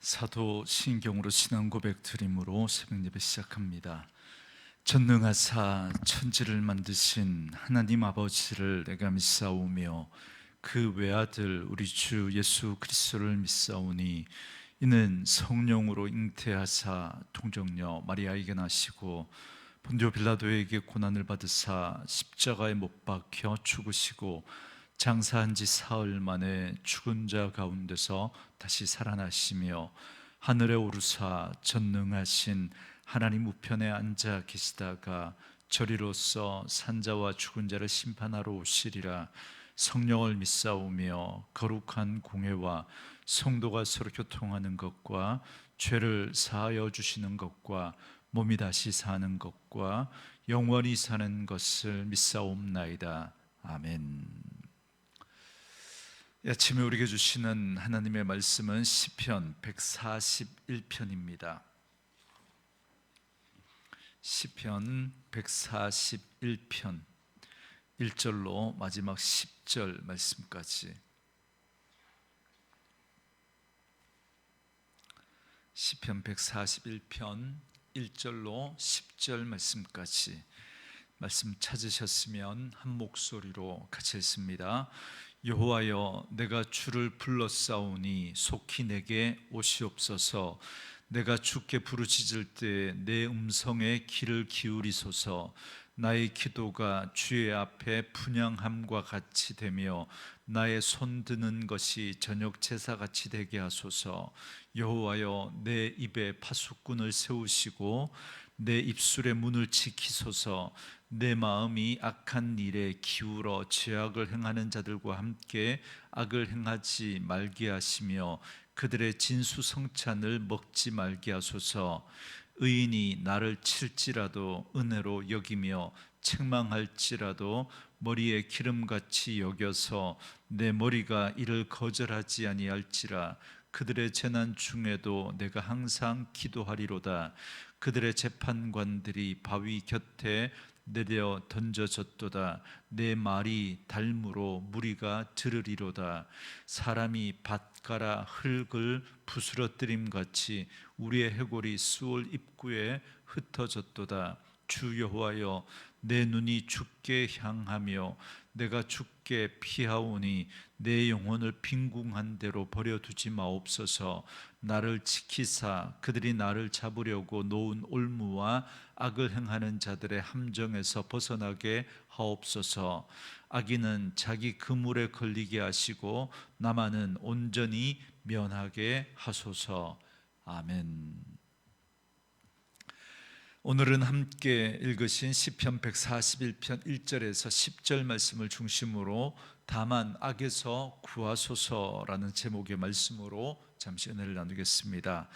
사도 신경으로 신앙 고백 드림으로 새벽 예배 시작합니다. 전능하사 천지를 만드신 하나님 아버지를 내가 믿사오며 그 외아들 우리 주 예수 그리스도를 믿사오니 이는 성령으로 잉태하사 동정녀 마리아에게 나시고 본디오 빌라도에게 고난을 받으사 십자가에 못 박혀 죽으시고 장사한 지 사흘 만에 죽은 자 가운데서 다시 살아나시며 하늘에 오르사 전능하신 하나님 우편에 앉아 계시다가 저리로서 산자와 죽은 자를 심판하러 오시리라. 성령을 믿사오며 거룩한 공회와 성도가 서로 교통하는 것과 죄를 사하여 주시는 것과 몸이 다시 사는 것과 영원히 사는 것을 믿사옵나이다. 아멘. 아침에 우리에게 주시는 하나님의 말씀은 시편 141편입니다. 시편 141편 1절로 마지막 10절 말씀까지. 시편 141편 1절로 10절 말씀까지. 말씀 찾으셨으면 한 목소리로 같이 읽습니다. 여호와여, 내가 주를 불렀사오니 속히 내게 오시옵소서. 내가 주께 부르짖을 때 내 음성에 귀를 기울이소서. 나의 기도가 주의 앞에 분향함과 같이 되며 나의 손 드는 것이 저녁 제사같이 되게 하소서. 여호와여, 내 입에 파수꾼을 세우시고 내 입술의 문을 지키소서. 내 마음이 악한 일에 기울어 죄악을 행하는 자들과 함께 악을 행하지 말게 하시며 그들의 진수성찬을 먹지 말게 하소서. 의인이 나를 칠지라도 은혜로 여기며 책망할지라도 머리에 기름같이 여겨서 내 머리가 이를 거절하지 아니할지라. 그들의 재난 중에도 내가 항상 기도하리로다. 그들의 재판관들이 바위 곁에 내려 던져졌도다. 내 말이 달무로 무리가 들으리로다. 사람이 밭가라 흙을 부스러뜨림 같이 우리의 해골이 수올 입구에 흩어졌도다. 주 여호와여, 내 눈이 주께 향하며 내가 주께 피하오니 내 영혼을 빈궁한 대로 버려두지 마옵소서. 나를 지키사 그들이 나를 잡으려고 놓은 올무와 악을 행하는 자들의 함정에서 벗어나게 하옵소서. 악인은 자기 그물에 걸리게 하시고 나만은 온전히 면하게 하소서. 아멘. 오늘은 함께 읽으신 시편 141편 1절에서 10절 말씀을 중심으로 다만 악에서 구하소서라는 제목의 말씀으로 잠시 은혜를 나누겠습니다.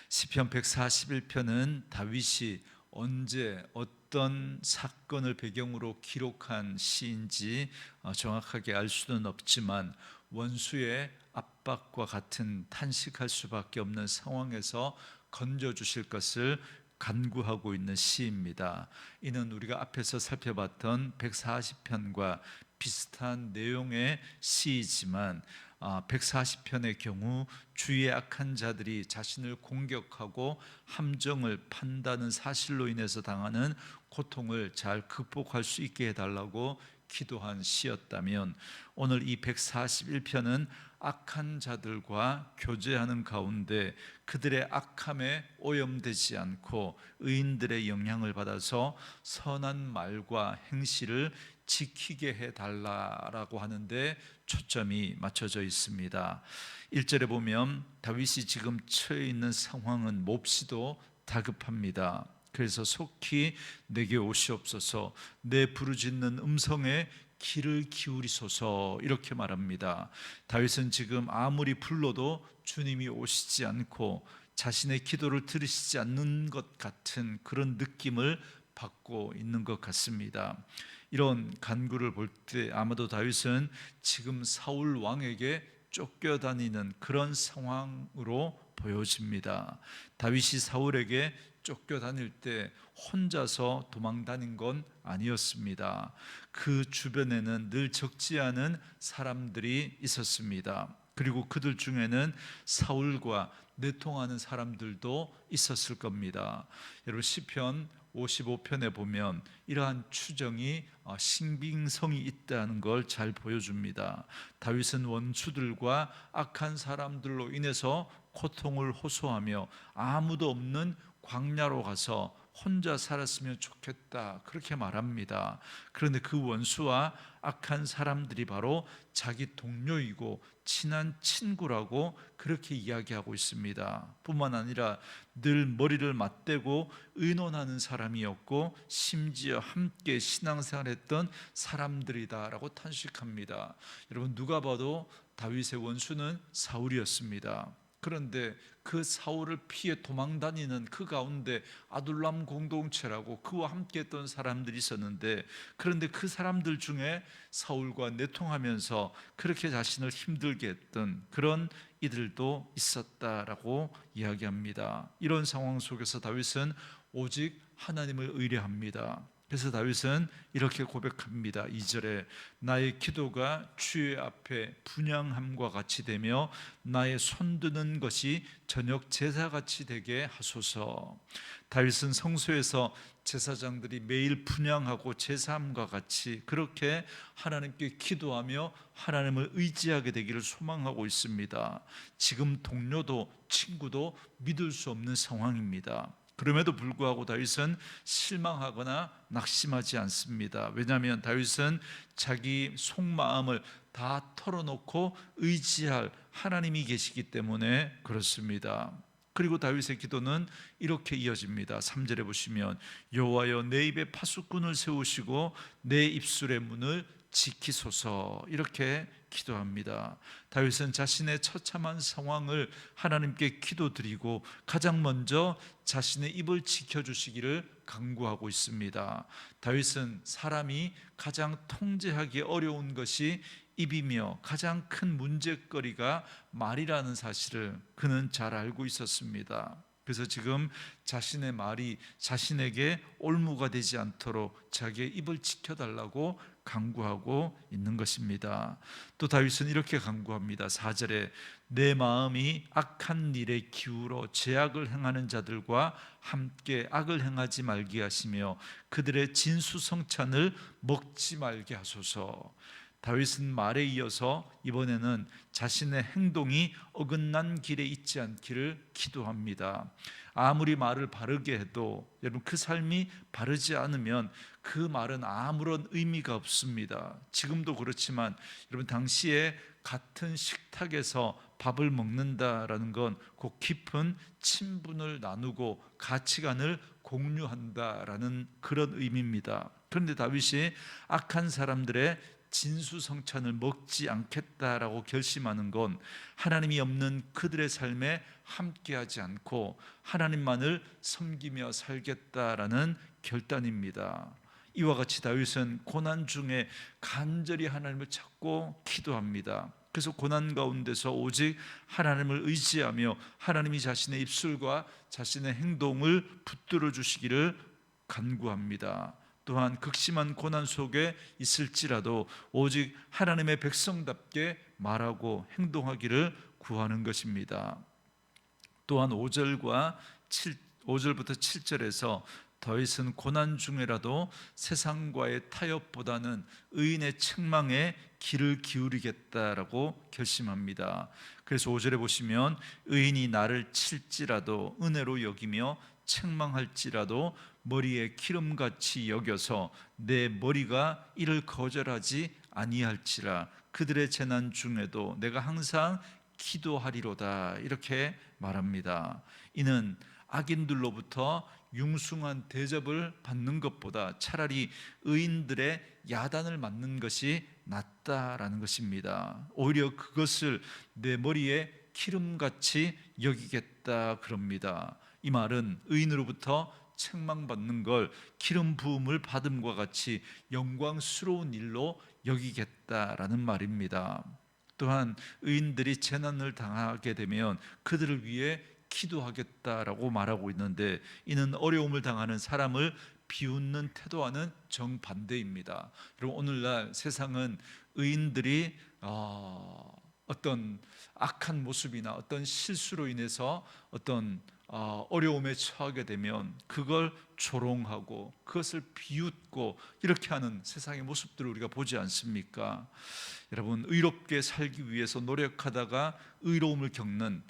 시편 141편은 다윗이 언제 어떤 사건을 배경으로 기록한 시인지 정확하게 알 수는 없지만 원수의 압박과 같은 탄식할 수밖에 없는 상황에서 건져주실 것을 간구하고 있는 시입니다. 이는 우리가 앞에서 살펴봤던 140편과 비슷한 내용의 시이지만 140편의 경우 주위의 악한 자들이 자신을 공격하고 함정을 판다는 사실로 인해서 당하는 고통을 잘 극복할 수 있게 해달라고 기도한 시였다면, 오늘 이 141편은 악한 자들과 교제하는 가운데 그들의 악함에 오염되지 않고 의인들의 영향을 받아서 선한 말과 행실을 지키게 해달라고 하는데 초점이 맞춰져 있습니다. 1절에 보면 다윗이 지금 처해 있는 상황은 몹시도 다급합니다. 그래서 속히 내게 오시옵소서. 내 부르짖는 음성에 귀를 기울이소서, 이렇게 말합니다. 다윗은 지금 아무리 불러도 주님이 오시지 않고 자신의 기도를 들으시지 않는 것 같은 그런 느낌을 받고 있는 것 같습니다. 이런 간구를 볼 때 아마도 다윗은 지금 사울 왕에게 쫓겨다니는 그런 상황으로 보여집니다. 다윗이 사울에게 쫓겨다닐 때 혼자서 도망다닌 건 아니었습니다. 그 주변에는 늘 적지 않은 사람들이 있었습니다. 그리고 그들 중에는 사울과 내통하는 사람들도 있었을 겁니다. 여러분 시편 55편에 보면 이러한 추정이 신빙성이 있다는 걸 잘 보여줍니다. 다윗은 원수들과 악한 사람들로 인해서 고통을 호소하며 아무도 없는 광야로 가서 혼자 살았으면 좋겠다 그렇게 말합니다. 그런데 그 원수와 악한 사람들이 바로 자기 동료이고 친한 친구라고 그렇게 이야기하고 있습니다. 뿐만 아니라 늘 머리를 맞대고 의논하는 사람이었고 심지어 함께 신앙생활했던 사람들이다라고 탄식합니다. 여러분 누가 봐도 다윗의 원수는 사울이었습니다. 그런데 그 사울을 피해 도망다니는 그 가운데 아둘람 공동체라고 그와 함께 했던 사람들이 있었는데, 그런데 그 사람들 중에 사울과 내통하면서 그렇게 자신을 힘들게 했던 그런 이들도 있었다라고 이야기합니다. 이런 상황 속에서 다윗은 오직 하나님을 의뢰합니다. 그래서 다윗은 이렇게 고백합니다. 2절에 나의 기도가 주의 앞에 분향함과 같이 되며 나의 손드는 것이 저녁 제사같이 되게 하소서. 다윗은 성소에서 제사장들이 매일 분향하고 제사함과 같이 그렇게 하나님께 기도하며 하나님을 의지하게 되기를 소망하고 있습니다. 지금 동료도 친구도 믿을 수 없는 상황입니다. 그럼에도 불구하고 다윗은 실망하거나 낙심하지 않습니다. 왜냐하면 다윗은 자기 속마음을 다 털어놓고 의지할 하나님이 계시기 때문에 그렇습니다. 그리고 다윗의 기도는 이렇게 이어집니다. 3절에 보시면 여호와여 내 입에 파수꾼을 세우시고 내 입술의 문을 지키소서 이렇게 기도합니다. 다윗은 자신의 처참한 상황을 하나님께 기도드리고 가장 먼저 자신의 입을 지켜주시기를 간구하고 있습니다. 다윗은 사람이 가장 통제하기 어려운 것이 입이며 가장 큰 문제거리가 말이라는 사실을 그는 잘 알고 있었습니다. 그래서 지금 자신의 말이 자신에게 올무가 되지 않도록 자기의 입을 지켜달라고 간구하고 있는 것입니다. 또 다윗은 이렇게 간구합니다. 4절에 내 마음이 악한 일에 기울어 죄악을 행하는 자들과 함께 악을 행하지 말게 하시며 그들의 진수성찬을 먹지 말게 하소서. 다윗은 말에 이어서 이번에는 자신의 행동이 어긋난 길에 있지 않기를 기도합니다. 아무리 말을 바르게 해도 여러분 그 삶이 바르지 않으면 그 말은 아무런 의미가 없습니다. 지금도 그렇지만 여러분 당시에 같은 식탁에서 밥을 먹는다라는 건 곧 깊은 친분을 나누고 가치관을 공유한다라는 그런 의미입니다. 그런데 다윗이 악한 사람들의 진수성찬을 먹지 않겠다라고 결심하는 건 하나님이 없는 그들의 삶에 함께하지 않고 하나님만을 섬기며 살겠다라는 결단입니다. 이와 같이 다윗은 고난 중에 간절히 하나님을 찾고 기도합니다. 그래서 고난 가운데서 오직 하나님을 의지하며 하나님이 자신의 입술과 자신의 행동을 붙들어 주시기를 간구합니다. 또한 극심한 고난 속에 있을지라도 오직 하나님의 백성답게 말하고 행동하기를 구하는 것입니다. 또한 5절부터 7절에서 다윗은 고난 중에라도 세상과의 타협보다는 의인의 책망에 귀를 기울이겠다라고 결심합니다. 그래서 5절에 보시면 의인이 나를 칠지라도 은혜로 여기며 책망할지라도 머리에 기름같이 여겨서 내 머리가 이를 거절하지 아니할지라 그들의 재난 중에도 내가 항상 기도하리로다 이렇게 말합니다. 이는 악인들로부터 융숭한 대접을 받는 것보다 차라리 의인들의 야단을 맞는 것이 낫다라는 것입니다. 오히려 그것을 내 머리에 기름같이 여기겠다 그럽니다. 이 말은 의인으로부터 책망받는 걸 기름 부음을 받음과 같이 영광스러운 일로 여기겠다라는 말입니다. 또한 의인들이 재난을 당하게 되면 그들을 위해 기도하겠다라고 말하고 있는데 이는 어려움을 당하는 사람을 비웃는 태도와는 정반대입니다. 여러분 오늘날 세상은 의인들이 어떤 악한 모습이나 어떤 실수로 인해서 어떤 어려움에 처하게 되면 그걸 조롱하고 그것을 비웃고 이렇게 하는 세상의 모습들을 우리가 보지 않습니까? 여러분, 의롭게 살기 위해서 노력하다가 의로움을 겪는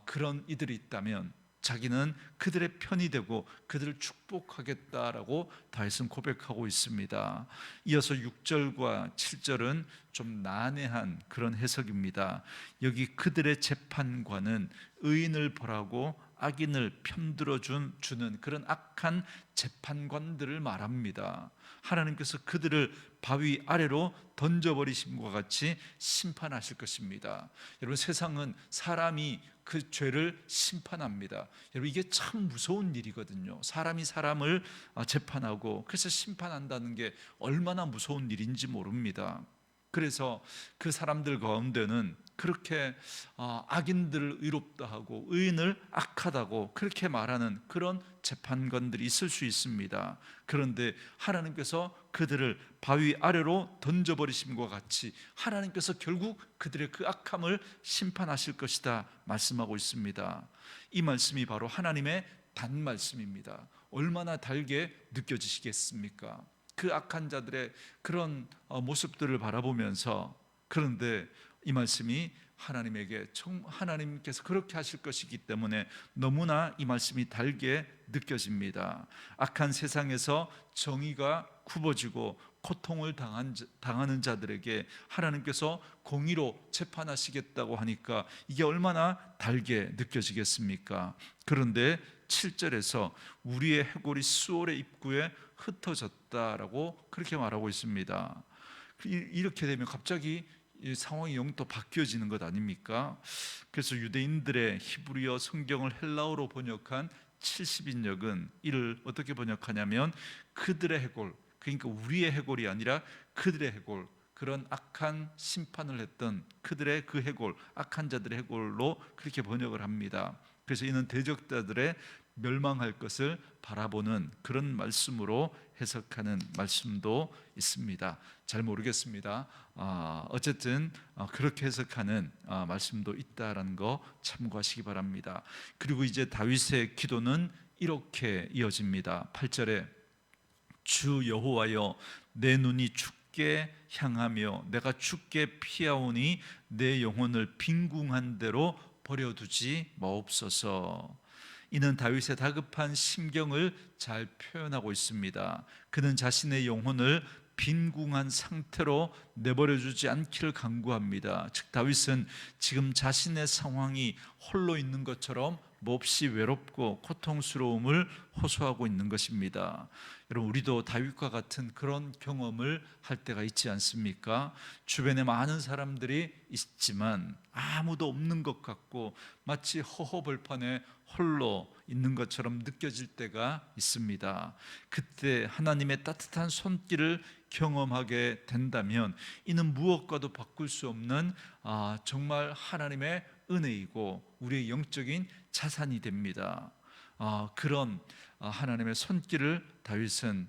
그런 이들이 있다면 자기는 그들의 편이 되고 그들을 축복하겠다라고 다윗은 고백하고 있습니다. 이어서 6절과 7절은 좀 난해한 그런 해석입니다. 여기 그들의 재판관은 의인을 벌하고 악인을 편들어 주는 그런 악한 재판관들을 말합니다. 하나님께서 그들을 바위 아래로 던져버리심과 같이 심판하실 것입니다. 여러분, 세상은 사람이 그 죄를 심판합니다. 여러분, 이게 참 무서운 일이거든요. 사람이 사람을 재판하고 그래서 심판한다는 게 얼마나 무서운 일인지 모릅니다. 그래서 그 사람들 가운데는 그렇게 악인들을 의롭다 하고 의인을 악하다고 그렇게 말하는 그런 재판관들이 있을 수 있습니다. 그런데 하나님께서 그들을 바위 아래로 던져버리심과 같이 하나님께서 결국 그들의 그 악함을 심판하실 것이다 말씀하고 있습니다. 이 말씀이 바로 하나님의 단 말씀입니다. 얼마나 달게 느껴지시겠습니까? 그 악한 자들의 그런 모습들을 바라보면서, 그런데 이 말씀이 하나님께서 그렇게 하실 것이기 때문에 너무나 이 말씀이 달게 느껴집니다. 악한 세상에서 정의가 굽어지고 고통을 당하는 자들에게 하나님께서 공의로 재판하시겠다고 하니까 이게 얼마나 달게 느껴지겠습니까? 그런데 7절에서 우리의 해골이 수월의 입구에 흩어졌다라고 그렇게 말하고 있습니다. 이렇게 되면 갑자기 이 상황이 영또 바뀌어지는 것 아닙니까? 그래서 유대인들의 히브리어 성경을 헬라어로 번역한 70인역은 이를 어떻게 번역하냐면 그들의 해골, 그러니까 우리의 해골이 아니라 그들의 해골, 그런 악한 심판을 했던 그들의 그 해골, 악한 자들의 해골로 그렇게 번역을 합니다. 그래서 이는 대적자들의 멸망할 것을 바라보는 그런 말씀으로 해석하는 말씀도 있습니다. 잘 모르겠습니다. 어쨌든 그렇게 해석하는 말씀도 있다라는 거 참고하시기 바랍니다. 그리고 이제 다윗의 기도는 이렇게 이어집니다. 8절에 주 여호와여, 내 눈이 주께 향하며 내가 주께 피하오니 내 영혼을 빈궁한 대로 버려두지 마옵소서. 이는 다윗의 다급한 심경을 잘 표현하고 있습니다. 그는 자신의 영혼을 빈궁한 상태로 내버려주지 않기를 간구합니다. 즉 다윗은 지금 자신의 상황이 홀로 있는 것처럼 몹시 외롭고 고통스러움을 호소하고 있는 것입니다. 여러분, 우리도 다윗과 같은 그런 경험을 할 때가 있지 않습니까? 주변에 많은 사람들이 있지만 아무도 없는 것 같고 마치 허허벌판에 홀로 있는 것처럼 느껴질 때가 있습니다. 그때 하나님의 따뜻한 손길을 경험하게 된다면 이는 무엇과도 바꿀 수 없는 정말 하나님의 은혜이고 우리의 영적인 자산이 됩니다. 그런 하나님의 손길을 다윗은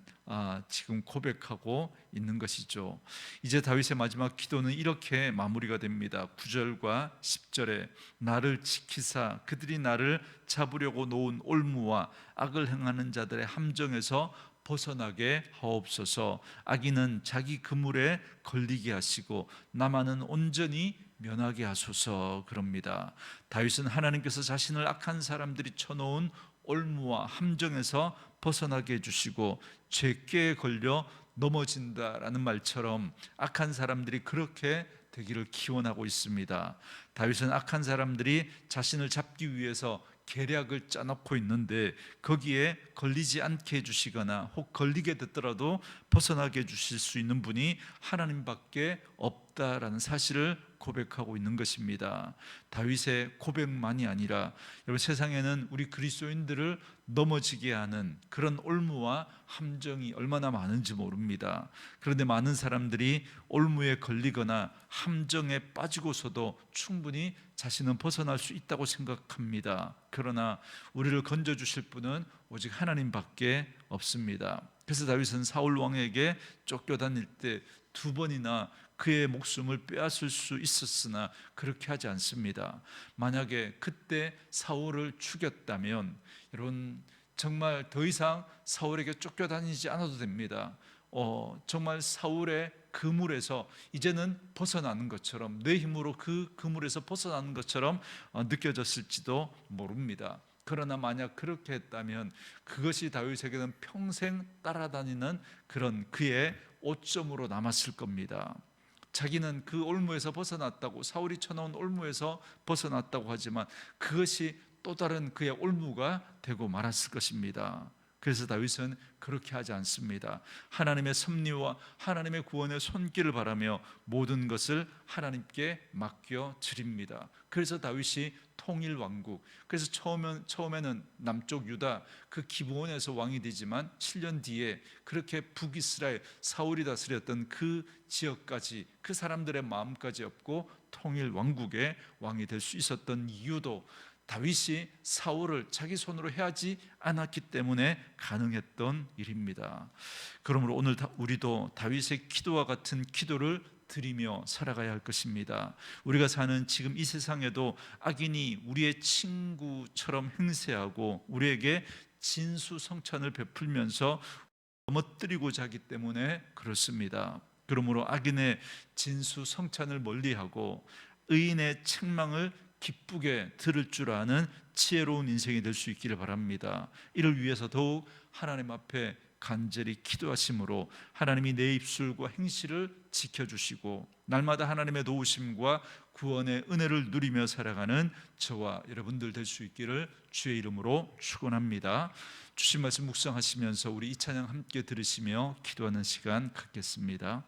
지금 고백하고 있는 것이죠. 이제 다윗의 마지막 기도는 이렇게 마무리가 됩니다. 9절과 10절에 나를 지키사 그들이 나를 잡으려고 놓은 올무와 악을 행하는 자들의 함정에서 벗어나게 하옵소서. 악인은 자기 그물에 걸리게 하시고 나만은 온전히 면하게 하소서. 그럽니다. 다윗은 하나님께서 자신을 악한 사람들이 쳐놓은 올무와 함정에서 벗어나게 해주시고 죄꾀에 걸려 넘어진다라는 말처럼 악한 사람들이 그렇게 되기를 기원하고 있습니다. 다윗은 악한 사람들이 자신을 잡기 위해서 계략을 짜놓고 있는데 거기에 걸리지 않게 해주시거나 혹 걸리게 됐더라도 벗어나게 해주실 수 있는 분이 하나님밖에 없다라는 사실을 고백하고 있는 것입니다. 다윗의 고백만이 아니라 여러분, 세상에는 우리 그리스도인들을 넘어지게 하는 그런 올무와 함정이 얼마나 많은지 모릅니다. 그런데 많은 사람들이 올무에 걸리거나 함정에 빠지고서도 충분히 자신은 벗어날 수 있다고 생각합니다. 그러나 우리를 건져주실 분은 오직 하나님밖에 없습니다. 그래서 다윗은 사울 왕에게 쫓겨다닐 때 2번이나 그의 목숨을 빼앗을 수 있었으나 그렇게 하지 않습니다. 만약에 그때 사울을 죽였다면 여러분 정말 더 이상 사울에게 쫓겨다니지 않아도 됩니다. 정말 사울의 그물에서 이제는 벗어나는 것처럼, 내 힘으로 그 그물에서 벗어나는 것처럼 느껴졌을지도 모릅니다. 그러나 만약 그렇게 했다면 그것이 다윗에게는 평생 따라다니는 그런 그의 오점으로 남았을 겁니다. 자기는 그 올무에서 벗어났다고, 사울이 쳐놓은 올무에서 벗어났다고 하지만 그것이 또 다른 그의 올무가 되고 말았을 것입니다. 그래서 다윗은 그렇게 하지 않습니다. 하나님의 섭리와 하나님의 구원의 손길을 바라며 모든 것을 하나님께 맡겨 드립니다. 그래서 다윗이 통일 왕국, 그래서 처음에는 남쪽 유다 그 기브온에서 왕이 되지만 7년 뒤에 그렇게 북이스라엘 사울이 다스렸던 그 지역까지, 그 사람들의 마음까지 엎고 통일 왕국의 왕이 될 수 있었던 이유도 다윗이 사울을 자기 손으로 해하지 않았기 때문에 가능했던 일입니다. 그러므로 오늘 우리도 다윗의 기도와 같은 기도를 드리며 살아가야 할 것입니다. 우리가 사는 지금 이 세상에도 악인이 우리의 친구처럼 행세하고 우리에게 진수성찬을 베풀면서 넘어뜨리고자 하기 때문에 그렇습니다. 그러므로 악인의 진수성찬을 멀리하고 의인의 책망을 기쁘게 들을 줄 아는 지혜로운 인생이 될 수 있기를 바랍니다. 이를 위해서 더욱 하나님 앞에 간절히 기도하심으로 하나님이 내 입술과 행실을 지켜주시고 날마다 하나님의 도우심과 구원의 은혜를 누리며 살아가는 저와 여러분들 될 수 있기를 주의 이름으로 축원합니다. 주신 말씀 묵상하시면서 우리 이 찬양 함께 들으시며 기도하는 시간 갖겠습니다.